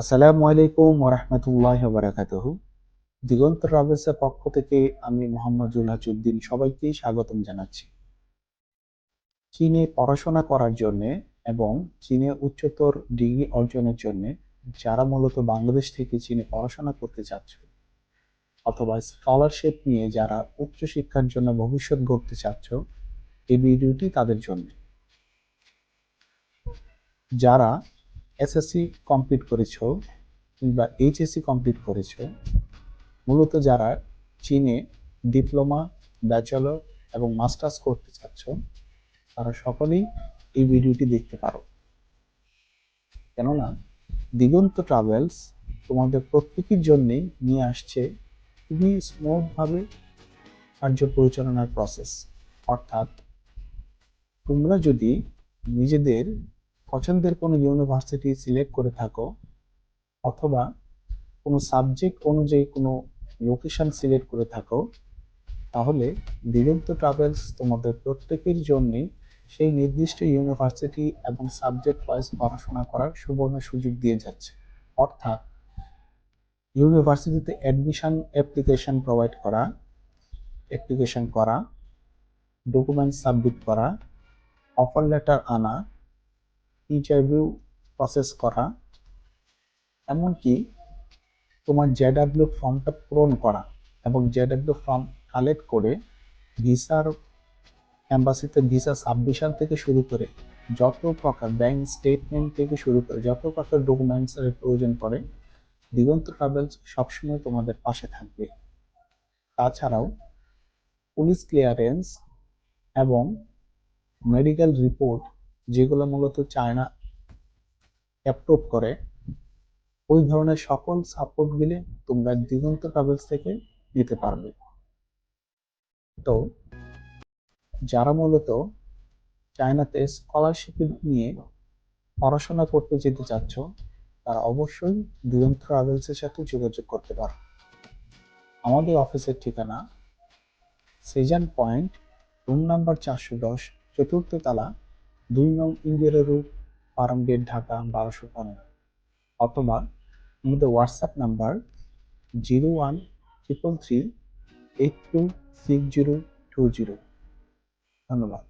আসসালামু আলাইকুম ওয়া রাহমাতুল্লাহি ওয়া বারাকাতুহু। দিগন্ত ট্রাভেলসের পক্ষ থেকে আমি মোহাম্মদ জুলহাজউদ্দিন সবাইকেই স্বাগতম জানাচ্ছি। চীনে পড়াশোনা করার জন্যে এবং চীনে উচ্চতর ডিগ্রি অর্জনের জন্যে যারা মূলত বাংলাদেশ থেকে চীনে পড়াশোনা করতে চাচ্ছ অথবা স্কলারশিপ নিয়ে যারা উচ্চশিক্ষার জন্য ভবিষ্যৎ গড়তে চাচ্ছ, এই ভিডিওটি তাদের জন্য। যারা এসএসসি কমপ্লিট করেছো কিংবা এইচএসসি কমপ্লিট করেছো, মূলত যারা চীনে ডিপ্লোমা, ব্যাচেলর এবং মাস্টার্স করতে চাচ্ছ, তারা সকলেই এই ভিডিওটি দেখতে পারো। কেননা দিগন্ত ট্রাভেলস তোমাদের প্রত্যেকের জন্যেই নিয়ে আসছে খুবই স্মুথভাবে কার্য পরিচালনার প্রসেস। অর্থাৎ তোমরা যদি নিজেদের পছন্দের কোনো ইউনিভার্সিটি সিলেক্ট করে থাকো অথবা কোনো সাবজেক্ট অনুযায়ী কোনো লোকেশন সিলেক্ট করে থাকো, তাহলে দিগন্ত ট্রাভেলস তোমাদের প্রত্যেকের জন্যই সেই নির্দিষ্ট ইউনিভার্সিটি এবং সাবজেক্ট ওয়াইজ পড়াশোনা করার সুবর্ণ সুযোগ দিয়ে যাচ্ছে। অর্থাৎ ইউনিভার্সিটিতে অ্যাডমিশন অ্যাপ্লিকেশন করা, ডকুমেন্ট সাবমিট করা, অফার লেটার আনা, ইন্টারভিউ প্রসেস করা, এমনকি তোমার জেডাব্লিউ ফর্মটা পূরণ করা এবং জেডাব্লিউ ফর্ম কালেক্ট করে ভিসার এম্বাসিতে ভিসা সাবমিশন থেকে শুরু করে যত প্রকার ব্যাংক স্টেটমেন্ট থেকে শুরু করে যত প্রকার ডকুমেন্টসের প্রয়োজন পড়ে, দিগন্ত ট্রাভেলস সবসময় তোমাদের পাশে থাকবে। তাছাড়াও পুলিশ ক্লিয়ারেন্স এবং মেডিকেল রিপোর্ট, যেগুলো মূলত চায়না অ্যাপ্রুভ করে, ওই ধরনের সকল সাপোর্টগুলি তোমরা দিগন্ত ট্রাভেলস থেকে নিতে পারবে। তো যারা মূলত চায়নাতে স্কলারশিপ নিয়ে পড়াশোনা করতে যেতে চাচ্ছ, তারা অবশ্যই দিগন্ত ট্রাভেলসের সাথে যোগাযোগ করতে পারো। আমাদের অফিসের ঠিকানা সেজান পয়েন্ট, রুম নাম্বার 410, চতুর্থ তলা, 2 নং ইন্দিরা রোড, ফার্ম গেট, ঢাকা 1215। অথবা আমাদের হোয়াটসঅ্যাপ নাম্বার 013338262020। ধন্যবাদ।